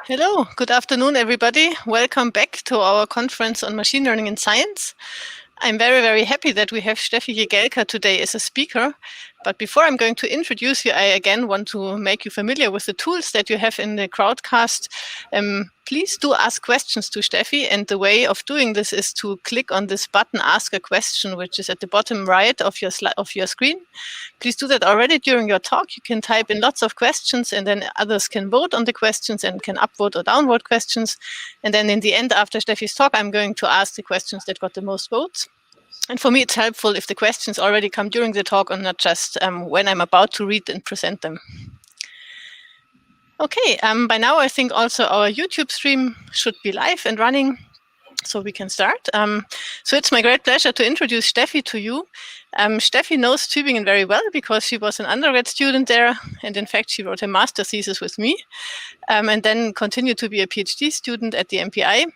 Hello, good afternoon, everybody. Welcome back to our conference on machine learning in science. I'm very, very happy that we have Steffi Jegelka today as a speaker. But before I'm going to introduce you, I again want to make you familiar with the tools that you have in the Crowdcast. Please do ask questions to Steffi, and the way of doing this is to click on this button, Ask a Question, which is at the bottom right of your screen. Please do that already during your talk. You can type in lots of questions, and then others can vote on the questions and can upvote or downvote questions. And then in the end, after Steffi's talk, I'm going to ask the questions that got the most votes. And for me, it's helpful if the questions already come during the talk and not just when I'm about to read and present them. Okay, by now I think also our YouTube stream should be live and running, so we can start. So it's my great pleasure to introduce Steffi to you. Steffi knows Tübingen very well because she was an undergrad student there, and in fact she wrote a master thesis with me, and then continued to be a PhD student at the MPI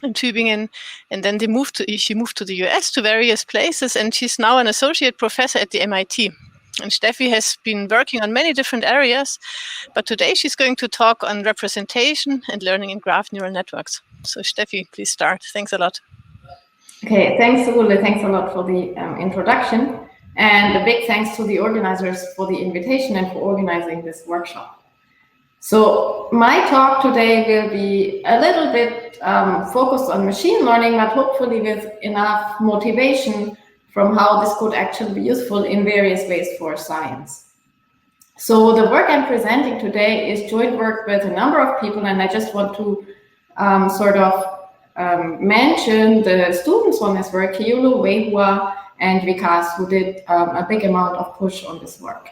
in Tübingen, and then she moved to the US to various places, and she's now an associate professor at the MIT. And Steffi has been working on many different areas, but today she's going to talk on representation and learning in graph neural networks. So Steffi, please start. Thanks a lot. Okay, thanks, Ule. Thanks a lot for the introduction. And a big thanks to the organizers for the invitation and for organizing this workshop. So my talk today will be a little bit focused on machine learning, but hopefully with enough motivation from how this could actually be useful in various ways for science. So the work I'm presenting today is joint work with a number of people, and I just want to mention the students on this work, Keulu, Weihua, and Vikas, who did a big amount of push on this work.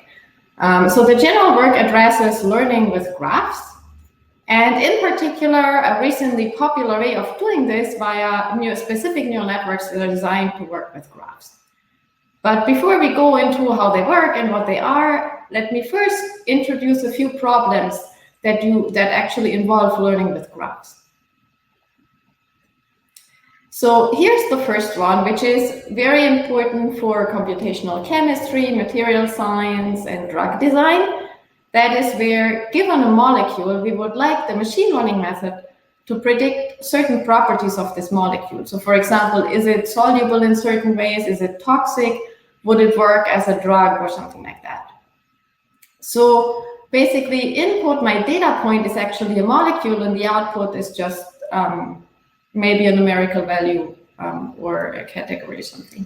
So the general work addresses learning with graphs, and in particular, a recently popular way of doing this via specific neural networks that are designed to work with graphs. But before we go into how they work and what they are, let me first introduce a few problems that actually involve learning with graphs. So here's the first one, which is very important for computational chemistry, material science, and drug design. That is where, given a molecule, we would like the machine learning method to predict certain properties of this molecule. So for example, is it soluble in certain ways? Is it toxic? Would it work as a drug or something like that? So basically, input, my data point is actually a molecule, and the output is just maybe a numerical value or a category or something.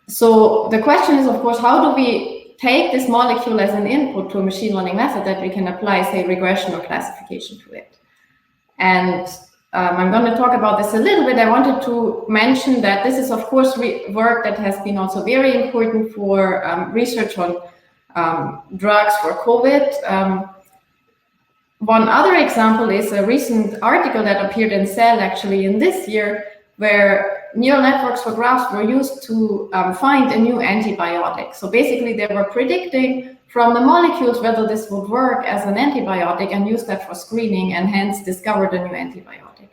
So the question is, of course, how do we take this molecule as an input to a machine learning method that we can apply, say, regression or classification to it? And I'm going to talk about this a little bit. I wanted to mention that this is, of course, work that has been also very important for research on drugs for COVID. One other example is a recent article that appeared in Cell actually in this year, where neural networks for graphs were used to find a new antibiotic. So basically they were predicting from the molecules whether this would work as an antibiotic and use that for screening, and hence discovered a new antibiotic.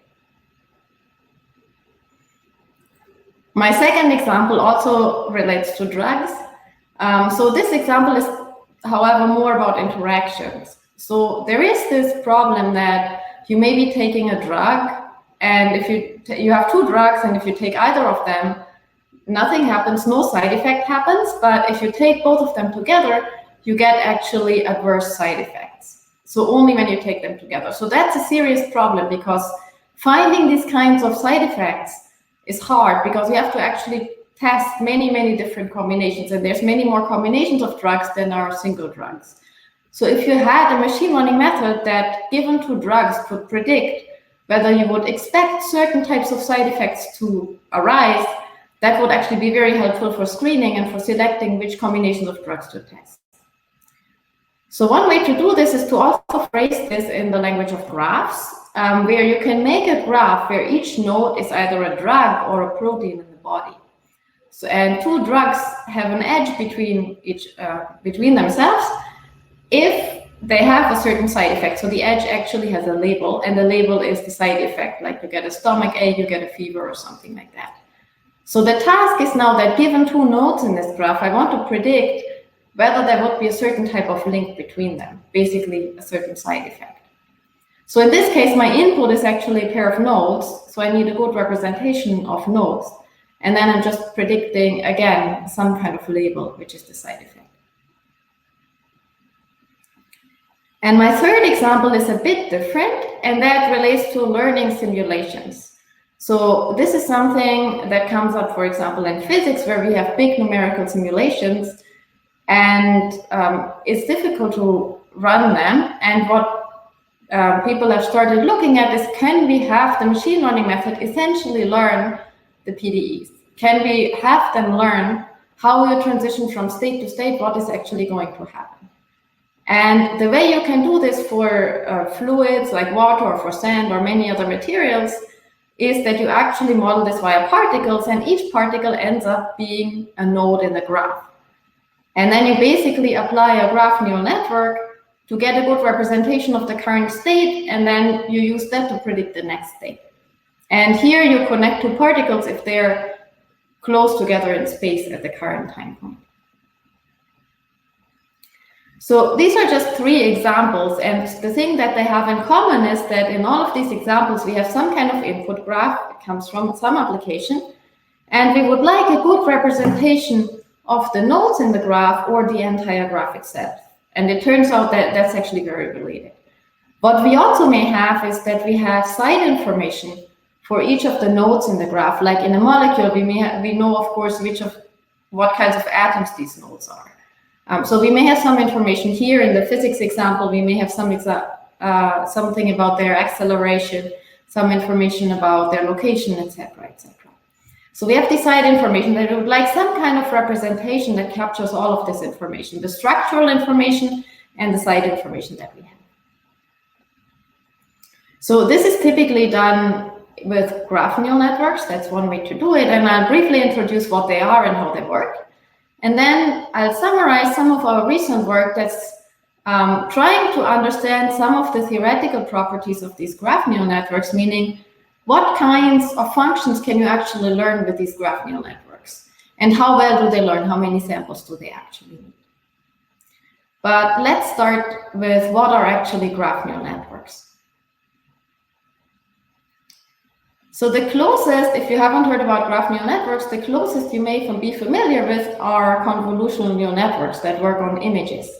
My second example also relates to drugs. So this example is, however, more about interactions. So there is this problem that you may be taking a drug, and if you have two drugs, and if you take either of them, nothing happens, no side effect happens. But if you take both of them together, you get actually adverse side effects. So only when you take them together. So that's a serious problem, because finding these kinds of side effects is hard, because you have to actually test many, many different combinations, and there's many more combinations of drugs than are single drugs. So if you had a machine learning method that, given two drugs, could predict whether you would expect certain types of side effects to arise, that would actually be very helpful for screening and for selecting which combinations of drugs to test. So one way to do this is to also phrase this in the language of graphs, where you can make a graph where each node is either a drug or a protein in the body. So, and two drugs have an edge between themselves if they have a certain side effect. So the edge actually has a label, and the label is the side effect, like you get a stomach ache, you get a fever or something like that. So the task is now that, given two nodes in this graph, I want to predict whether there would be a certain type of link between them, basically a certain side effect. So in this case, my input is actually a pair of nodes. So I need a good representation of nodes. And then I'm just predicting, again, some kind of label, which is the side effect. And my third example is a bit different, and that relates to learning simulations. So this is something that comes up, for example, in physics, where we have big numerical simulations, and it's difficult to run them. And what people have started looking at is, can we have the machine learning method essentially learn the PDEs? Can we have them learn how you transition from state to state, what is actually going to happen? And the way you can do this for fluids like water or for sand or many other materials is that you actually model this via particles, and each particle ends up being a node in the graph. And then you basically apply a graph neural network to get a good representation of the current state, and then you use that to predict the next state. And here you connect two particles if they're close together in space at the current time point. So these are just 3 examples, and the thing that they have in common is that in all of these examples we have some kind of input graph. It comes from some application, and we would like a good representation of the nodes in the graph or the entire graph itself. And it turns out that that's actually very related. What we also may have is that we have side information for each of the nodes in the graph. Like in a molecule, we know, of course, what kinds of atoms these nodes are. So we may have some information here in the physics example. We may have something about their acceleration, some information about their location, etc., etc. So we have this side information that we would like some kind of representation that captures all of this information, the structural information and the side information that we have. So this is typically done with graph neural networks. That's one way to do it, and I'll briefly introduce what they are and how they work. And then I'll summarize some of our recent work that's trying to understand some of the theoretical properties of these graph neural networks, meaning what kinds of functions can you actually learn with these graph neural networks? And how well do they learn? How many samples do they actually need? But let's start with what are actually graph neural networks. So the closest, if you haven't heard about graph neural networks, the closest you may be familiar with are convolutional neural networks that work on images.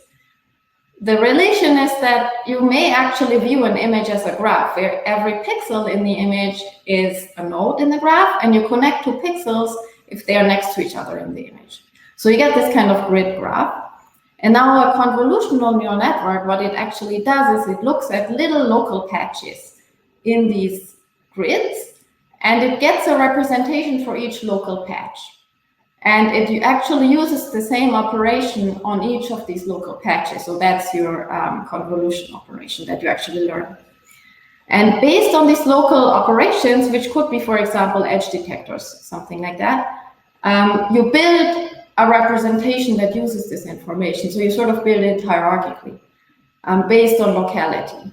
The relation is that you may actually view an image as a graph, where every pixel in the image is a node in the graph, and you connect 2 pixels if they are next to each other in the image. So you get this kind of grid graph. And now a convolutional neural network, what it actually does is it looks at little local patches in these grids, and it gets a representation for each local patch. And it actually uses the same operation on each of these local patches. So that's your convolution operation that you actually learn. And based on these local operations, which could be, for example, edge detectors, something like that, you build a representation that uses this information. So you sort of build it hierarchically based on locality.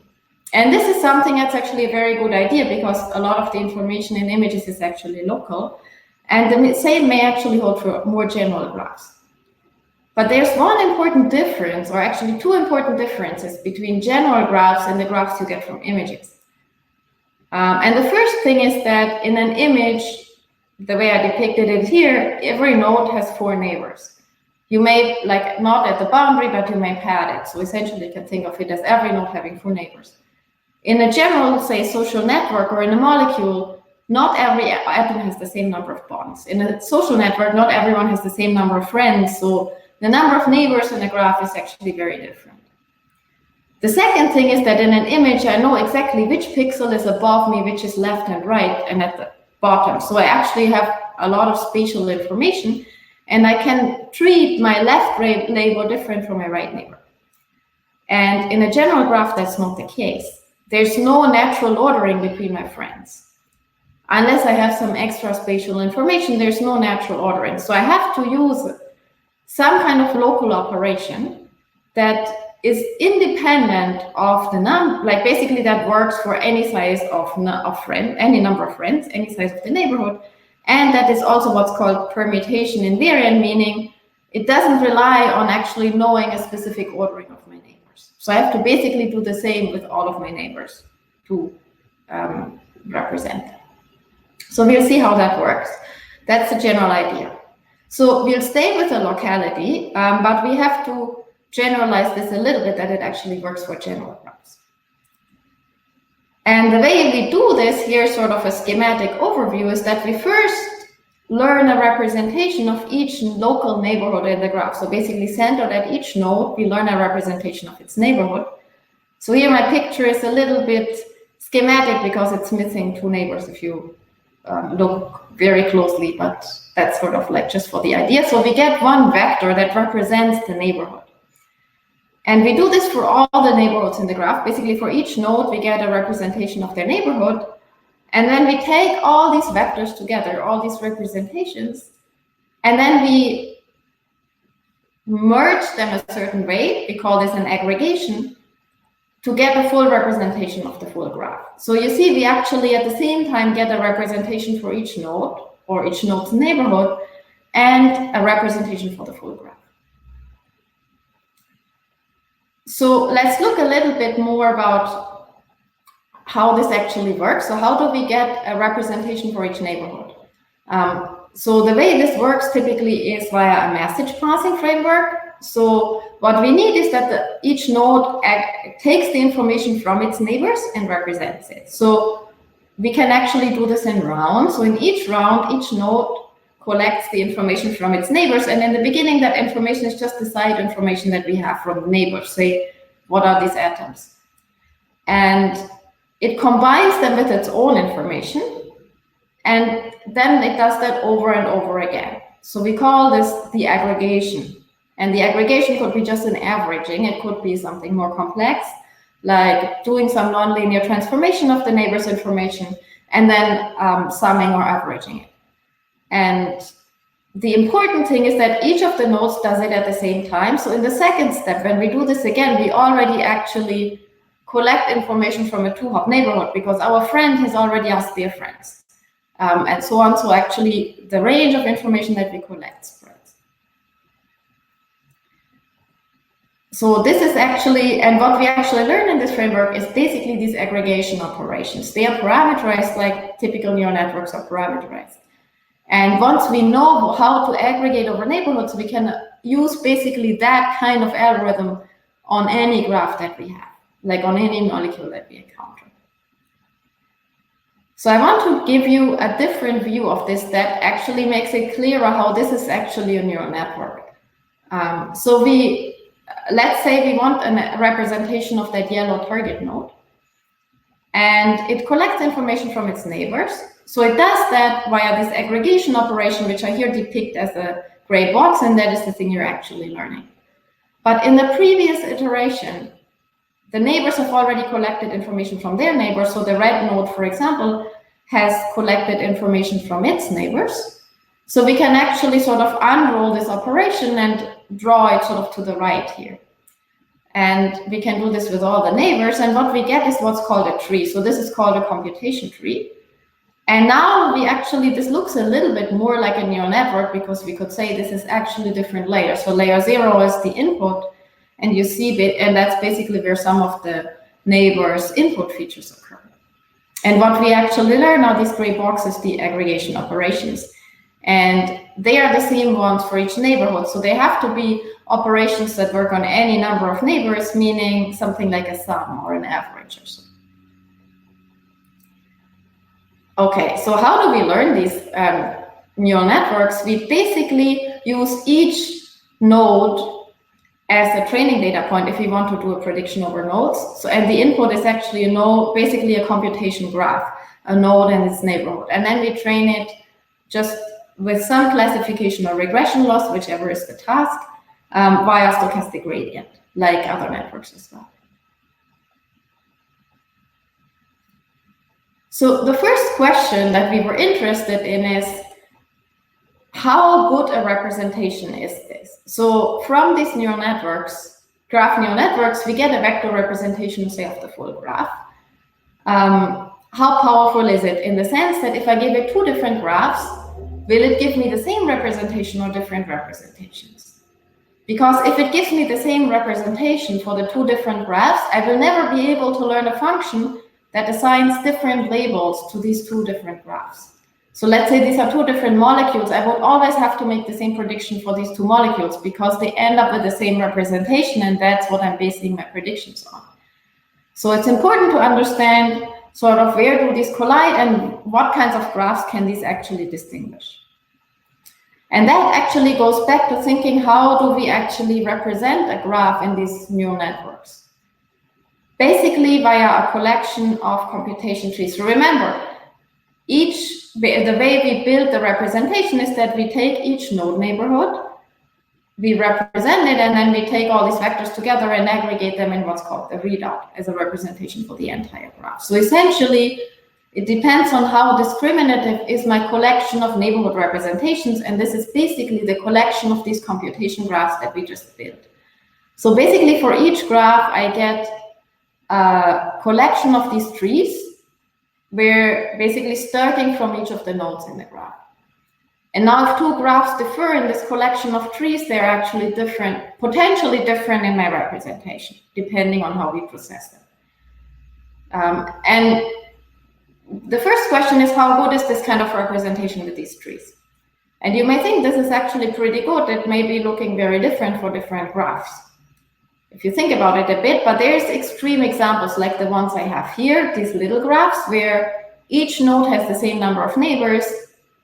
And this is something that's actually a very good idea, because a lot of the information in images is actually local. And the same may actually hold for more general graphs. But there's one important difference, or actually 2 important differences between general graphs and the graphs you get from images. And the first thing is that in an image, the way I depicted it here, every node has 4 neighbors. You may, like, not at the boundary, but you may pad it. So essentially you can think of it as every node having 4 neighbors. In a general, say, social network or in a molecule, not every atom has the same number of bonds. In a social network, not everyone has the same number of friends, so the number of neighbors in a graph is actually very different. The second thing is that in an image, I know exactly which pixel is above me, which is left and right, and at the bottom. So I actually have a lot of spatial information, and I can treat my left neighbor different from my right neighbor. And in a general graph, that's not the case. There's no natural ordering between my friends. Unless I have some extra spatial information, there's no natural ordering. So I have to use some kind of local operation that is independent of the number, like basically that works for any size of friend, any number of friends, any size of the neighborhood. And that is also what's called permutation invariant, meaning it doesn't rely on actually knowing a specific ordering of my neighbors. So I have to basically do the same with all of my neighbors. to represent them. So we'll see how that works. That's the general idea. So we'll stay with the locality, but we have to generalize this a little bit that it actually works for general graphs. And the way we do this here, sort of a schematic overview, is that we first learn a representation of each local neighborhood in the graph. So basically centered at each node, we learn a representation of its neighborhood. So here my picture is a little bit schematic because it's missing two neighbors if you look very closely, but that's sort of like just for the idea. So we get one vector that represents the neighborhood. And we do this for all the neighborhoods in the graph. Basically, for each node, we get a representation of their neighborhood. And then we take all these vectors together, all these representations, and then we merge them a certain way. We call this an aggregation to get a full representation of the full graph. So you see, we actually at the same time get a representation for each node or each node's neighborhood and a representation for the full graph. So let's look a little bit more about how this actually works. So how do we get a representation for each neighborhood? So the way this works typically is via a message passing framework. So what we need is that each node takes the information from its neighbors and represents it. So we can actually do this in rounds. So in each round, each node collects the information from its neighbors. And in the beginning, that information is just the side information that we have from the neighbors. Say, what are these atoms? And it combines them with its own information. And then it does that over and over again. So we call this the aggregation. And the aggregation could be just an averaging. It could be something more complex, like doing some nonlinear transformation of the neighbor's information and then summing or averaging it. And the important thing is that each of the nodes does it at the same time. So in the second step, when we do this again, we already actually collect information from a two-hop neighborhood because our friend has already asked their friends, and so on. So actually, the range of information that we collect spreads. So this is actually, and what we actually learn in this framework is basically these aggregation operations. They are parameterized like typical neural networks are parameterized. And once we know how to aggregate over neighborhoods, we can use basically that kind of algorithm on any graph that we have, like on any molecule that we encounter. So I want to give you a different view of this that actually makes it clearer how this is actually a neural network. So let's say we want a representation of that yellow target node, and it collects information from its neighbors. So it does that via this aggregation operation, which I here depict as a gray box, and that is the thing you're actually learning. But in the previous iteration, the neighbors have already collected information from their neighbors. So the red node, for example, has collected information from its neighbors. So we can actually sort of unroll this operation and draw it sort of to the right here. And we can do this with all the neighbors. And what we get is what's called a tree. So this is called a computation tree. And now this looks a little bit more like a neural network because we could say this is actually different layers. So layer 0 is the input, and you see, and that's basically where some of the neighbors' input features occur. And what we actually learn are these gray boxes, the aggregation operations. And they are the same ones for each neighborhood. So they have to be operations that work on any number of neighbors, meaning something like a sum or an average or so. Okay, so how do we learn these neural networks? We basically use each node as a training data point if we want to do a prediction over nodes. So, and the input is actually a node, basically a computation graph, a node and its neighborhood. And then we train it just with some classification or regression loss, whichever is the task, via stochastic gradient, like other networks as well. So the first question that we were interested in is, how good a representation is this? So from these neural networks, graph neural networks, we get a vector representation, say, of the full graph. How powerful is it in the sense that if I give it two different graphs, will it give me the same representation or different representations? Because if it gives me the same representation for the two different graphs, I will never be able to learn a function that assigns different labels to these two different graphs. So let's say these are two different molecules. I would always have to make the same prediction for these two molecules because they end up with the same representation, and that's what I'm basing my predictions on. So it's important to understand sort of where do these collide and what kinds of graphs can these actually distinguish. And that actually goes back to thinking, how do we actually represent a graph in these neural networks? Basically via a collection of computation trees. So remember, the way we build the representation is that we take each node neighborhood, we represent it, and then we take all these vectors together and aggregate them in what's called the readout as a representation for the entire graph. So essentially, it depends on how discriminative is my collection of neighborhood representations, and this is basically the collection of these computation graphs that we just built. So basically for each graph, I get a collection of these trees, where basically starting from each of the nodes in the graph. And now if two graphs differ in this collection of trees, they're actually different, potentially different in my representation, depending on how we process them. And the first question is, how good is this kind of representation with these trees? And you may think this is actually pretty good. It may be looking very different for different graphs, if you think about it a bit, but there's extreme examples like the ones I have here, these little graphs where each node has the same number of neighbors.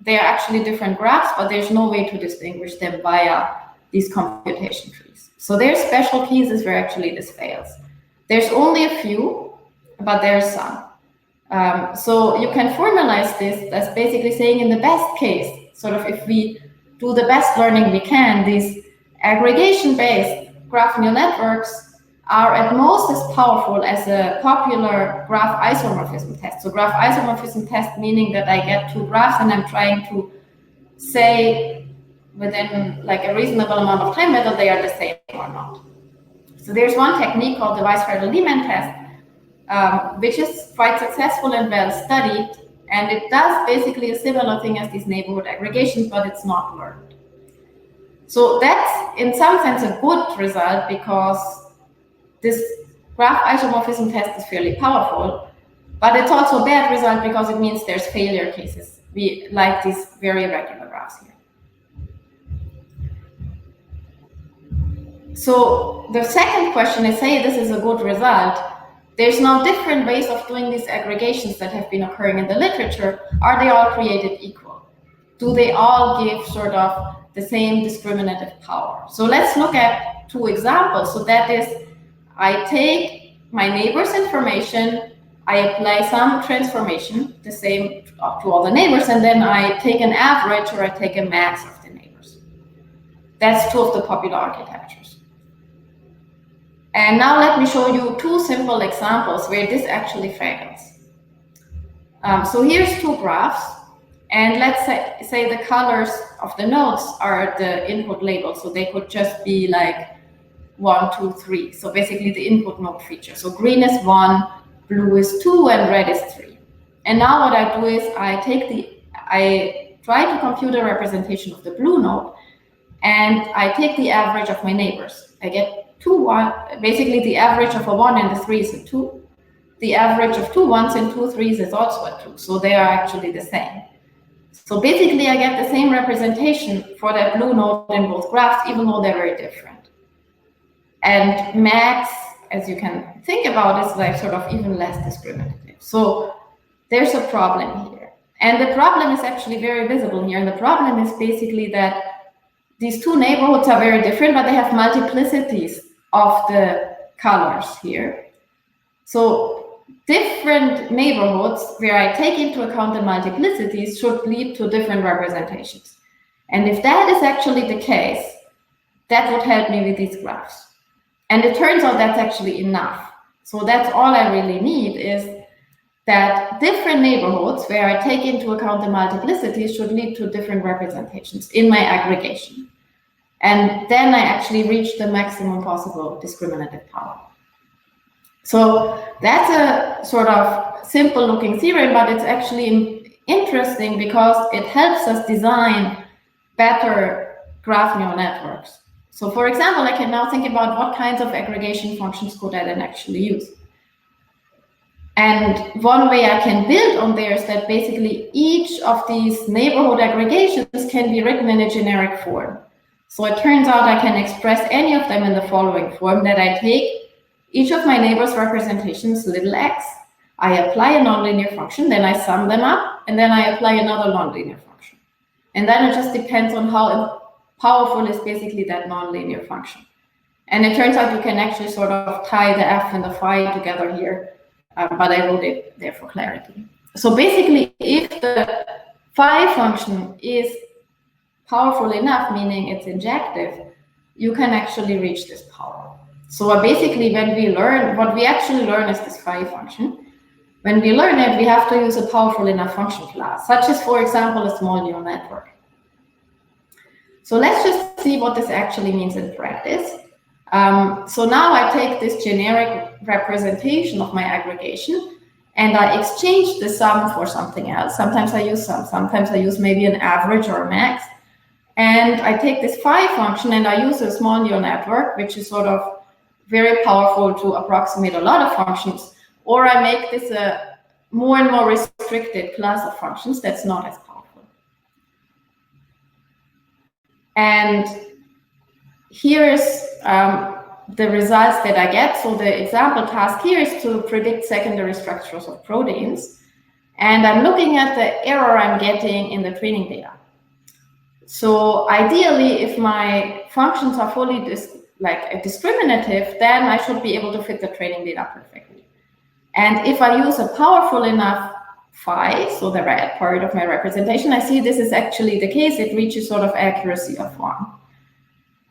They're actually different graphs, but there's no way to distinguish them via these computation trees. So there's special cases where actually this fails. There's only a few, but there's some. So you can formalize this as basically saying, in the best case, sort of if we do the best learning we can, these aggregation-based graph neural networks are at most as powerful as a popular graph isomorphism test. So graph isomorphism test meaning that I get two graphs and I'm trying to say within like a reasonable amount of time whether they are the same or not. So there's one technique called the Weisfeld-Lehmann test, which is quite successful and well studied, and it does basically a similar thing as these neighborhood aggregations, but it's not learned. So that's in some sense a good result because this graph isomorphism test is fairly powerful, but it's also a bad result because it means there's failure cases. We like these very irregular graphs here. So the second question is, say this is a good result. There's now different ways of doing these aggregations that have been occurring in the literature. Are they all created equal? Do they all give sort of the same discriminative power? So let's look at two examples. So that is, I take my neighbor's information, I apply some transformation, the same to all the neighbors, and then I take an average or I take a max of the neighbors. That's two of the popular architectures. And now let me show you two simple examples where this actually fails. So here's two graphs. And let's say the colors of the nodes are the input labels. So they could just be like 1, 2, 3. So basically the input node feature. So green is 1, blue is 2, and red is 3. And now what I do is I try to compute a representation of the blue node, and I take the average of my neighbors. I get 2, 1, basically the average of a 1 and a 3 is a 2. The average of 2 1s and 2 3s is also a 2. So they are actually the same. So basically, I get the same representation for that blue node in both graphs, even though they're very different. And max, as you can think about, is like sort of even less discriminative. So there's a problem here. And the problem is actually very visible here. And the problem is basically that these two neighborhoods are very different, but they have multiplicities of the colors here. So different neighborhoods where I take into account the multiplicities should lead to different representations. And if that is actually the case, that would help me with these graphs. And it turns out that's actually enough. So that's all I really need, is that different neighborhoods where I take into account the multiplicities should lead to different representations in my aggregation. And then I actually reach the maximum possible discriminative power. So that's a sort of simple looking theorem, but it's actually interesting because it helps us design better graph neural networks. So for example, I can now think about what kinds of aggregation functions could I then actually use. And one way I can build on there is that basically each of these neighborhood aggregations can be written in a generic form. So it turns out I can express any of them in the following form, that I take each of my neighbors' representations, little x, I apply a nonlinear function, then I sum them up, and then I apply another nonlinear function. And then it just depends on how powerful is basically that nonlinear function. And it turns out you can actually sort of tie the f and the phi together here, but I wrote it there for clarity. So basically, if the phi function is powerful enough, meaning it's injective, you can actually reach this power. So basically, when we learn, what we actually learn is this phi function. When we learn it, we have to use a powerful enough function class, such as, for example, a small neural network. So let's just see what this actually means in practice. So now I take this generic representation of my aggregation and I exchange the sum for something else. Sometimes I use sum, sometimes I use maybe an average or a max. And I take this phi function and I use a small neural network, which is sort of very powerful to approximate a lot of functions. Or I make this a more and more restricted class of functions that's not as powerful. And here is the results that I get. So the example task here is to predict secondary structures of proteins. And I'm looking at the error I'm getting in the training data. So ideally, if my functions are fully discriminative, then I should be able to fit the training data perfectly. And if I use a powerful enough phi, so the red part of my representation, I see this is actually the case. It reaches sort of accuracy of 1.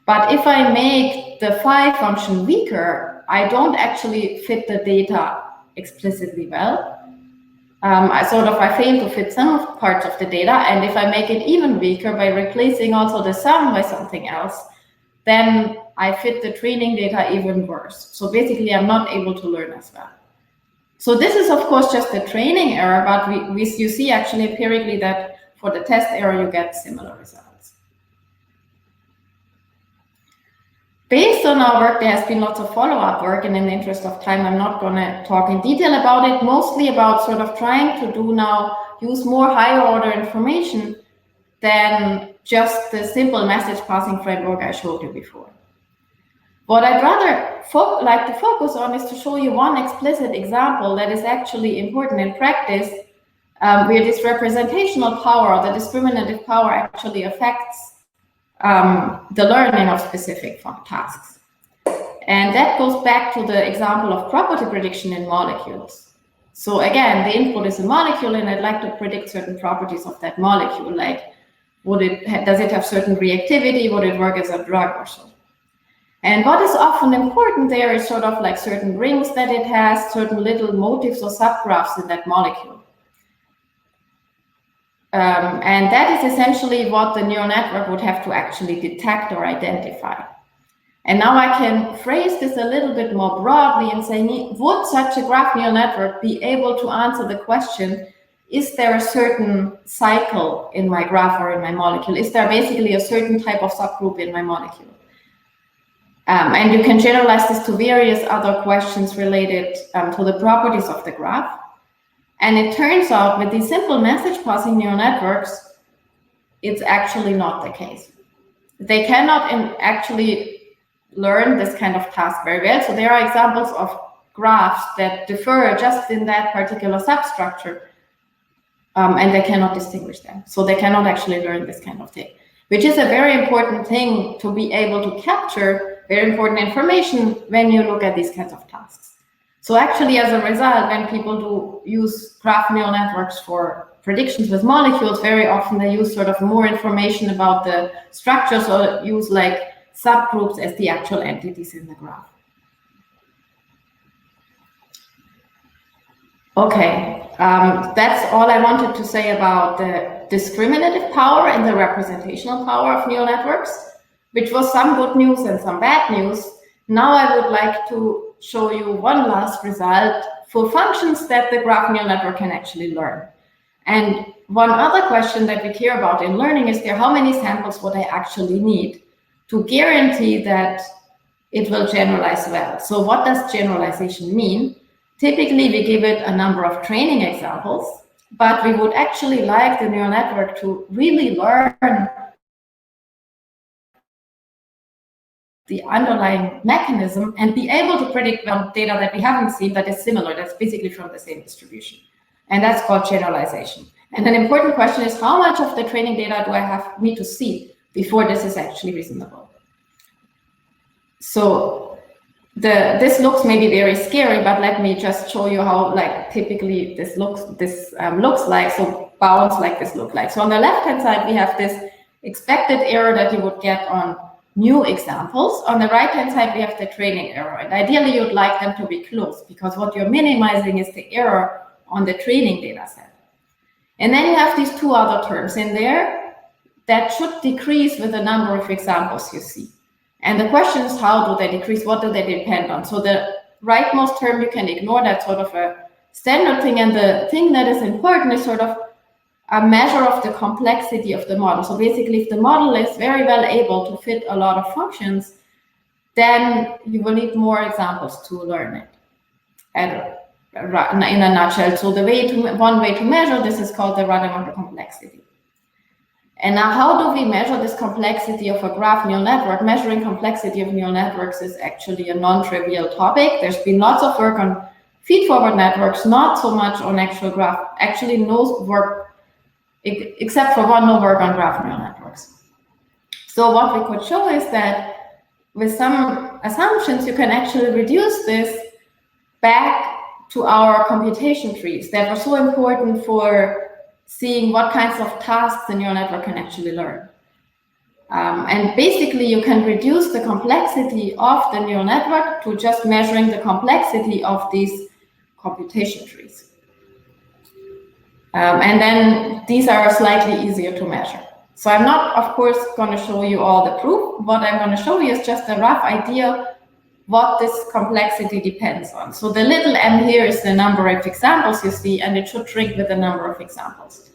But if I make the phi function weaker, I don't actually fit the data explicitly well. I fail to fit some parts of the data. And if I make it even weaker by replacing also the sum by something else, then I fit the training data even worse. So basically, I'm not able to learn as well. So this is, of course, just the training error, but you see actually empirically that for the test error, you get similar results. Based on our work, there has been lots of follow-up work, and in the interest of time, I'm not going to talk in detail about it, mostly about sort of trying to use more higher order information than just the simple message passing framework I showed you before. What I'd rather like to focus on is to show you one explicit example that is actually important in practice, where this representational power, the discriminative power, actually affects the learning of specific tasks. And that goes back to the example of property prediction in molecules. So again, the input is a molecule, and I'd like to predict certain properties of that molecule, like does it have certain reactivity, would it work as a drug or so. And what is often important there is sort of like certain rings that it has, certain little motifs or subgraphs in that molecule. And that is essentially what the neural network would have to actually detect or identify. And now I can phrase this a little bit more broadly and say, would such a graph neural network be able to answer the question, is there a certain cycle in my graph or in my molecule? Is there basically a certain type of subgroup in my molecule? And you can generalize this to various other questions related to the properties of the graph. And it turns out with these simple message passing neural networks, it's actually not the case. They cannot actually learn this kind of task very well. So there are examples of graphs that differ just in that particular substructure, and they cannot distinguish them. So they cannot actually learn this kind of thing, which is a very important thing to be able to capture, very important information when you look at these kinds of tasks. So actually, as a result, when people do use graph neural networks for predictions with molecules, very often they use sort of more information about the structures or use like subgroups as the actual entities in the graph. Okay, that's all I wanted to say about the discriminative power and the representational power of neural networks, which was some good news and some bad news. Now I would like to show you one last result for functions that the graph neural network can actually learn. And one other question that we care about in learning is how many samples would I actually need to guarantee that it will generalize well. So what does generalization mean? Typically, we give it a number of training examples, but we would actually like the neural network to really learn the underlying mechanism and be able to predict data that we haven't seen that is similar, that's basically from the same distribution. And that's called generalization. And an important question is, how much of the training data do I need to see before this is actually reasonable? So this looks maybe very scary, but let me just show you how typically this looks like. So bounds like this look like. So on the left-hand side, we have this expected error that you would get on new examples. On the right-hand side, we have the training error. And ideally, you'd like them to be close, because what you're minimizing is the error on the training data set. And then you have these two other terms in there that should decrease with the number of examples you see. And the question is, how do they decrease? What do they depend on? So the rightmost term you can ignore, that's sort of a standard thing. And the thing that is important is sort of a measure of the complexity of the model. So basically, if the model is very well able to fit a lot of functions, then you will need more examples to learn it. And in a nutshell, so one way to measure this is called the Rademacher complexity. And now, how do we measure this complexity of a graph neural network? Measuring complexity of neural networks is actually a non-trivial topic. There's been lots of work on feed-forward networks, not so much on actual graph. Actually, no work, except for one, no work on graph neural networks. So what we could show is that with some assumptions, you can actually reduce this back to our computation trees that are so important for seeing what kinds of tasks the neural network can actually learn. And basically, you can reduce the complexity of the neural network to just measuring the complexity of these computation trees. And then these are slightly easier to measure. So I'm not, of course, going to show you all the proof. What I'm going to show you is just a rough idea what this complexity depends on. So the little m here is the number of examples you see, and it should shrink with the number of examples.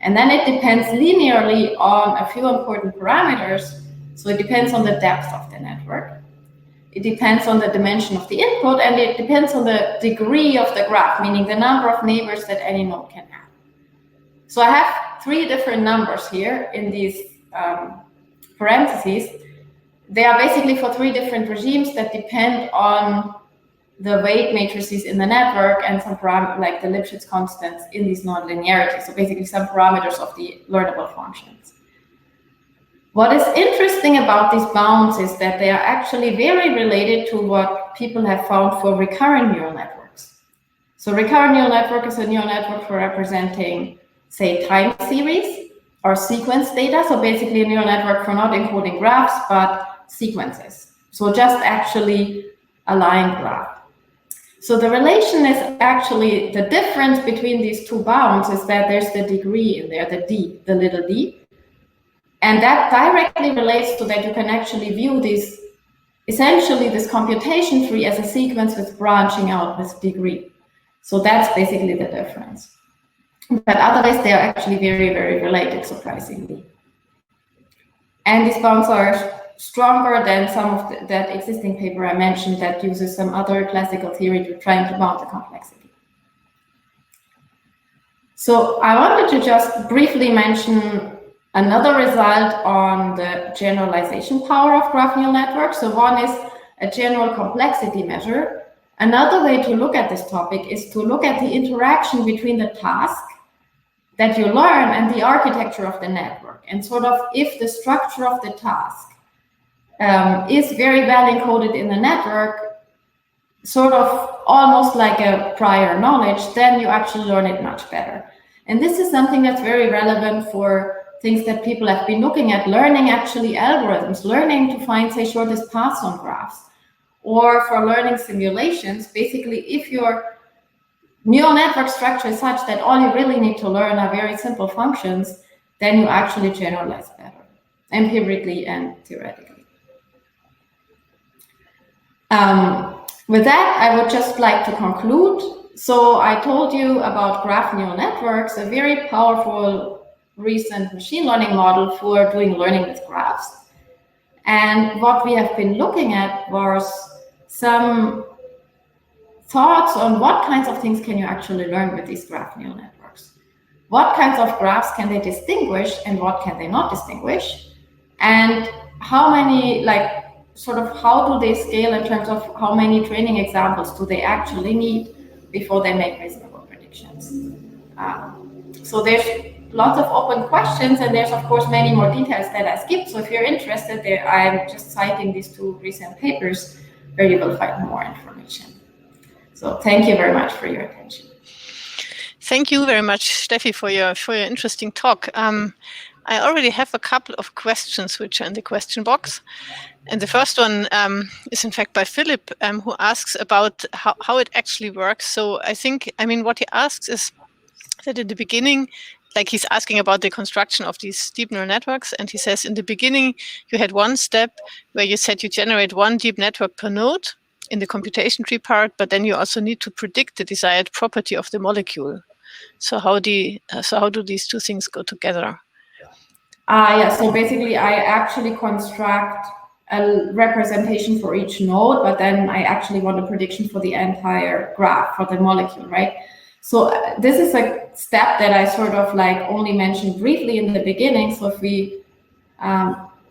And then it depends linearly on a few important parameters. So it depends on the depth of the network. It depends on the dimension of the input, and it depends on the degree of the graph, meaning the number of neighbors that any node can have. So I have three different numbers here in these parentheses. They are basically for three different regimes that depend on the weight matrices in the network and some parameters like the Lipschitz constants in these nonlinearities. So basically some parameters of the learnable functions. What is interesting about these bounds is that they are actually very related to what people have found for recurrent neural networks. So recurrent neural network is a neural network for representing, say, time series or sequence data. So basically a neural network for not encoding graphs, but sequences. So just actually a line graph. So the relation is actually the difference between these two bounds is that there's the degree in there, the d, the little d. And that directly relates to that you can actually view this, essentially this computation tree as a sequence with branching out with degree. So that's basically the difference. But otherwise, they are actually very, very related, surprisingly. And these bounds are stronger than some of that existing paper I mentioned that uses some other classical theory to trying to bound the complexity. So I wanted to just briefly mention another result on the generalization power of graph neural networks. So one is a general complexity measure. Another way to look at this topic is to look at the interaction between the task that you learn and the architecture of the network, and sort of if the structure of the task is very well encoded in the network, sort of almost like a prior knowledge, then you actually learn it much better. And this is something that's very relevant for things that people have been looking at, learning actually algorithms, learning to find, say, shortest paths on graphs, or for learning simulations. Basically, if your neural network structure is such that all you really need to learn are very simple functions, then you actually generalize better, empirically and theoretically. With that, I would just like to conclude. So I told you about graph neural networks, a very powerful recent machine learning model for doing learning with graphs. And what we have been looking at was some thoughts on what kinds of things can you actually learn with these graph neural networks. What kinds of graphs can they distinguish and what can they not distinguish? And how many, like, sort of how do they scale in terms of how many training examples do they actually need before they make reasonable predictions? So there's lots of open questions, and there's of course many more details that I skipped. So if you're interested, I'm just citing these 2 recent papers where you will find more information. So thank you very much for your attention. Thank you very much, Steffi, for your interesting talk. I already have a couple of questions which are in the question box. And the first one is in fact by Philip, who asks about how it actually works. So I mean, what he asks is that in the beginning, like he's asking about the construction of these deep neural networks. And he says in the beginning, you had one step where you said you generate one deep network per node in the computation tree part, but then you also need to predict the desired property of the molecule. So how do these 2 things go together? Yeah, so basically I actually construct a representation for each node, but then I actually want a prediction for the entire graph for the molecule, right? So this is a step that I sort of like only mentioned briefly in the beginning. So if we,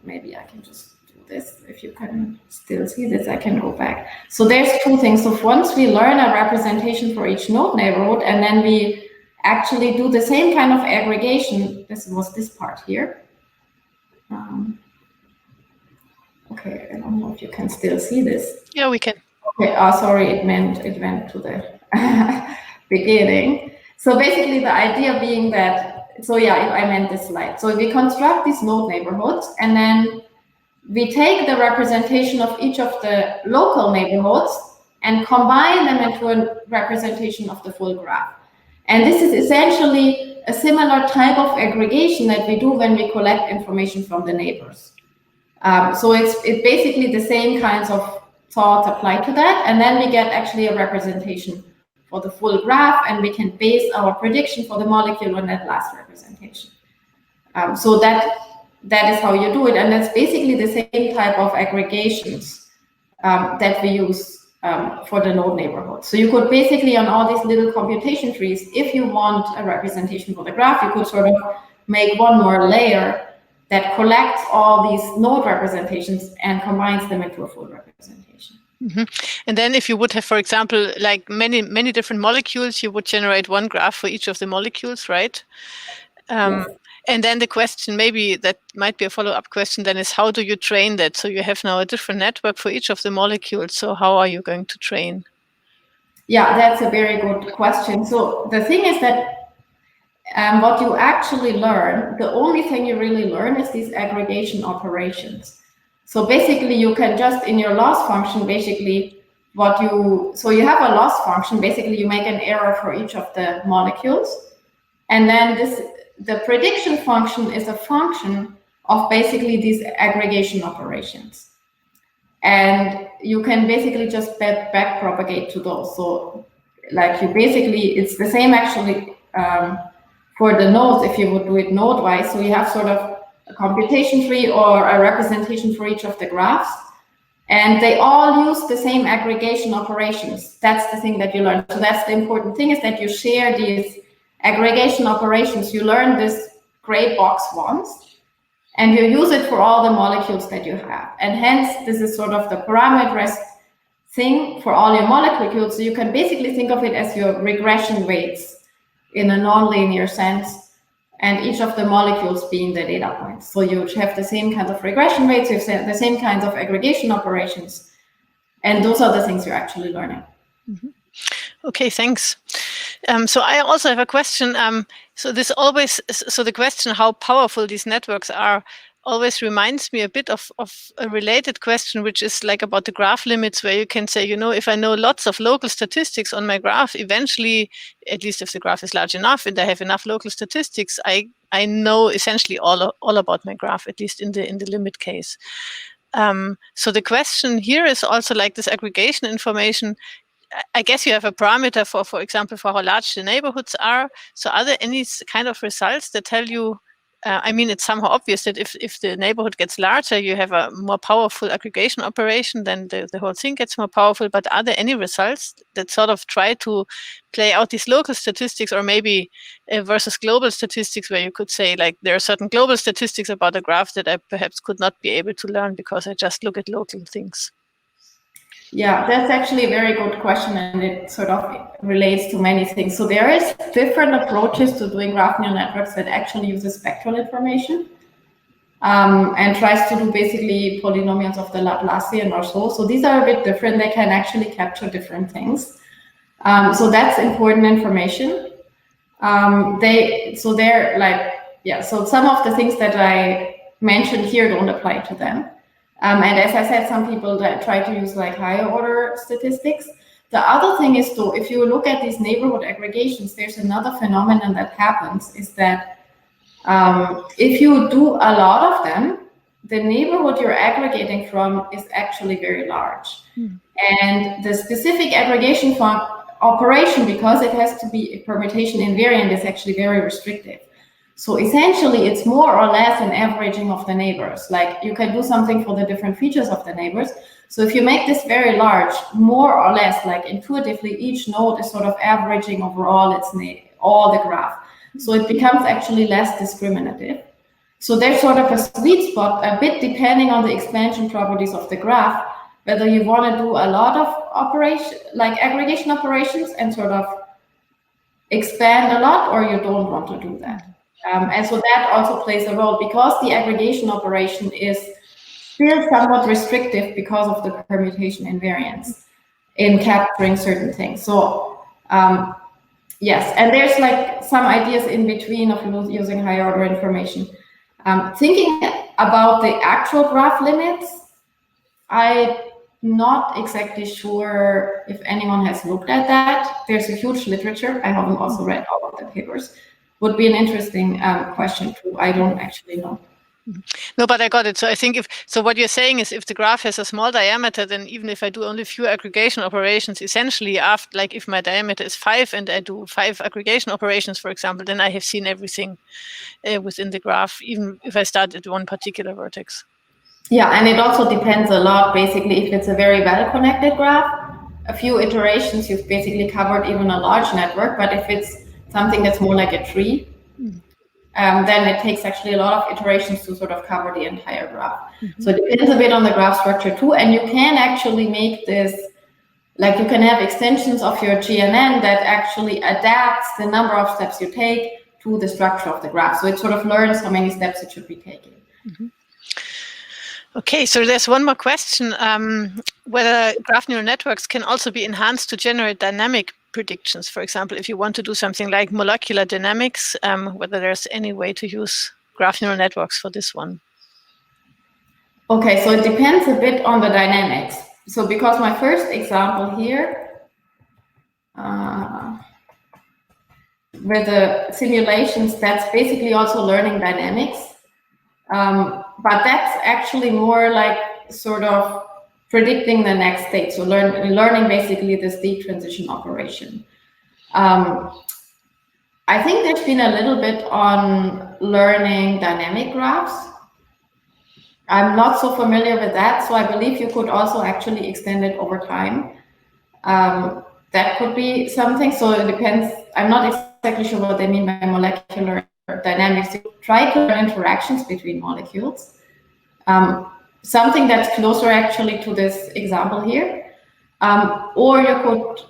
maybe I can just do this. If you can still see this, I can go back. So there's 2 things. So once we learn a representation for each node neighborhood, and then we actually do the same kind of aggregation. This was this part here. Okay, I don't know if you can still see this. Yeah, we can. Okay, sorry, it went to the beginning. So basically the idea being that, so yeah, I meant this slide. So we construct these node neighborhoods, and then we take the representation of each of the local neighborhoods and combine them into a representation of the full graph. And this is essentially a similar type of aggregation that we do when we collect information from the neighbors. So it's basically the same kinds of thoughts apply to that, and then we get actually a representation for the full graph, and we can base our prediction for the molecule on that last representation. So that is how you do it, and that's basically the same type of aggregations that we use for the node neighborhood. So you could basically, on all these little computation trees, if you want a representation for the graph, you could sort of make one more layer that collects all these node representations and combines them into a full representation. Mm-hmm. And then if you would have, for example, like many different molecules, you would generate one graph for each of the molecules, right? Yes. And then the question, maybe that might be a follow-up question then, is how do you train that? So you have now a different network for each of the molecules. So how are you going to train? Yeah, that's a very good question. So the thing is that what you actually learn, the only thing you really learn is these aggregation operations. So basically you can just, in your loss function, basically so you have a loss function, basically you make an error for each of the molecules. And then the prediction function is a function of basically these aggregation operations. And you can basically just back propagate to those. So like it's the same actually for the nodes if you would do it node wise. So you have sort of a computation tree or a representation for each of the graphs. And they all use the same aggregation operations. That's the thing that you learn. So that's the important thing, is that you share these aggregation operations. You learn this gray box once, and you use it for all the molecules that you have. And hence, this is sort of the parameterized thing for all your molecules. So you can basically think of it as your regression weights in a nonlinear sense, and each of the molecules being the data points. So you have the same kind of regression weights, you have the same kinds of aggregation operations, and those are the things you're actually learning. Mm-hmm. Okay, thanks. So I also have a question. So the question how powerful these networks are always reminds me a bit of a related question, which is like about the graph limits, where you can say, if I know lots of local statistics on my graph, eventually, at least if the graph is large enough and I have enough local statistics, I know essentially all about my graph, at least in the limit case. So the question here is also like this aggregation information. I guess you have a parameter for example, for how large the neighborhoods are. So are there any kind of results that tell you I mean, it's somehow obvious that if the neighborhood gets larger, you have a more powerful aggregation operation, then the whole thing gets more powerful. But are there any results that sort of try to play out these local statistics, or maybe versus global statistics, where you could say, like, there are certain global statistics about a graph that I perhaps could not be able to learn because I just look at local things? Yeah, that's actually a very good question, and it sort of relates to many things. So there is different approaches to doing graph neural networks that actually uses spectral information and tries to do basically polynomials of the Laplacian or so. So these are a bit different. They can actually capture different things. So that's important information. So some of the things that I mentioned here don't apply to them. And as I said, some people that try to use like higher order statistics. The other thing is, though, if you look at these neighborhood aggregations, there's another phenomenon that happens, is that if you do a lot of them, the neighborhood you're aggregating from is actually very large. And the specific aggregation operation, because it has to be a permutation invariant, is actually very restrictive. So essentially, it's more or less an averaging of the neighbors. Like, you can do something for the different features of the neighbors. So if you make this very large, more or less, like intuitively, each node is sort of averaging overall all the graph. So it becomes actually less discriminative. So there's sort of a sweet spot, a bit depending on the expansion properties of the graph, whether you want to do a lot of aggregation operations and sort of expand a lot, or you don't want to do that. And so that also plays a role, because the aggregation operation is still somewhat restrictive because of the permutation invariance in capturing certain things. So yes, and there's like some ideas in between of using higher order information. Thinking about the actual graph limits, I'm not exactly sure if anyone has looked at that. There's a huge literature. I haven't also read all of the papers. Would be an interesting question too. I don't actually know. No, but I got it. So I think what you're saying is, if the graph has a small diameter, then even if I do only few aggregation operations, essentially after, like, if my diameter is 5 and I do 5 aggregation operations, for example, then I have seen everything within the graph, even if I start at one particular vertex. Yeah, and it also depends a lot, basically, if it's a very well-connected graph, a few iterations, you've basically covered even a large network. But if it's something that's more like a tree, then it takes actually a lot of iterations to sort of cover the entire graph. So it depends a bit on the graph structure too. And you can actually make this, like, you can have extensions of your GNN that actually adapts the number of steps you take to the structure of the graph. So it sort of learns how many steps it should be taking. Okay, so there's one more question, whether graph neural networks can also be enhanced to generate dynamic predictions. For example, if you want to do something like molecular dynamics, whether there's any way to use graph neural networks for this one. Okay, so it depends a bit on the dynamics. So because my first example here, with the simulations, that's basically also learning dynamics. But that's actually more like sort of predicting the next state. So learning basically the state transition operation. I think there's been a little bit on learning dynamic graphs. I'm not so familiar with that, so I believe you could also actually extend it over time. That could be something. So it depends. I'm not exactly sure what they mean by molecular dynamics. You try to learn interactions between molecules. Something that's closer actually to this example here. Or you could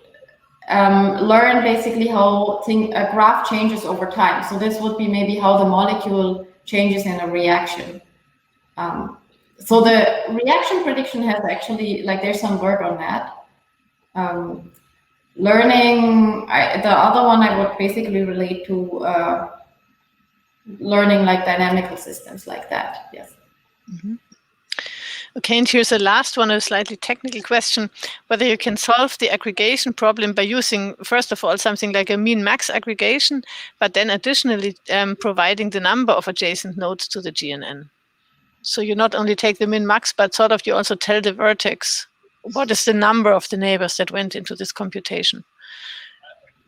learn basically how a graph changes over time. So this would be maybe how the molecule changes in a reaction. So the reaction prediction has actually, like, there's some work on that. Learning, the other one I would basically relate to learning like dynamical systems like that, yes. Okay, and here's the last one, a slightly technical question, whether you can solve the aggregation problem by using, first of all, something like a min-max aggregation, but then additionally providing the number of adjacent nodes to the GNN. So you not only take the min-max, but sort of you also tell the vertex what is the number of the neighbors that went into this computation.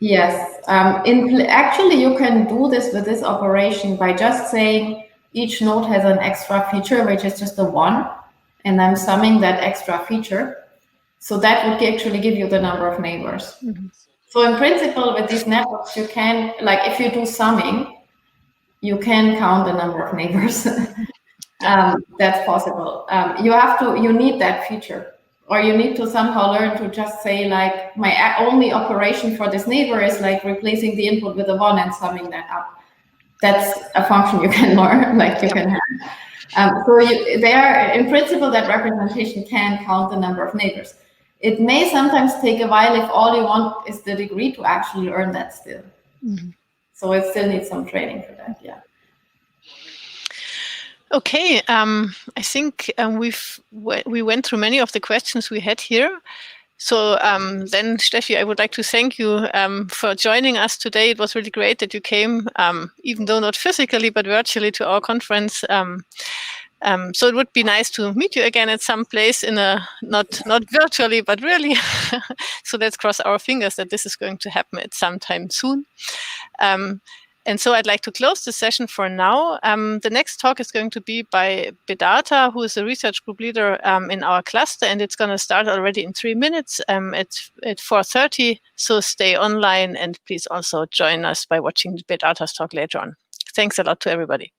Yes. Actually, you can do this with this operation by just saying each node has an extra feature, which is just a 1, and I'm summing that extra feature. So that would actually give you the number of neighbors. Mm-hmm. So in principle, with these networks, you can, like, if you do summing, you can count the number of neighbors. That's possible. You need that feature, or you need to somehow learn to just say, like, my only operation for this neighbor is like replacing the input with a 1 and summing that up. That's a function you can learn, like you can have. In principle, that representation can count the number of neighbors. It may sometimes take a while if all you want is the degree to actually learn that still. Mm-hmm. So it still needs some training for that, yeah. Okay, I think we went through many of the questions we had here. So then, Steffi, I would like to thank you for joining us today. It was really great that you came, even though not physically, but virtually to our conference. So it would be nice to meet you again at some place not virtually, but really. So let's cross our fingers that this is going to happen at some time soon. And so I'd like to close the session for now. The next talk is going to be by Bedata, who is a research group leader in our cluster, and it's going to start already in 3 minutes at 4:30. So stay online, and please also join us by watching Bedata's talk later on. Thanks a lot to everybody.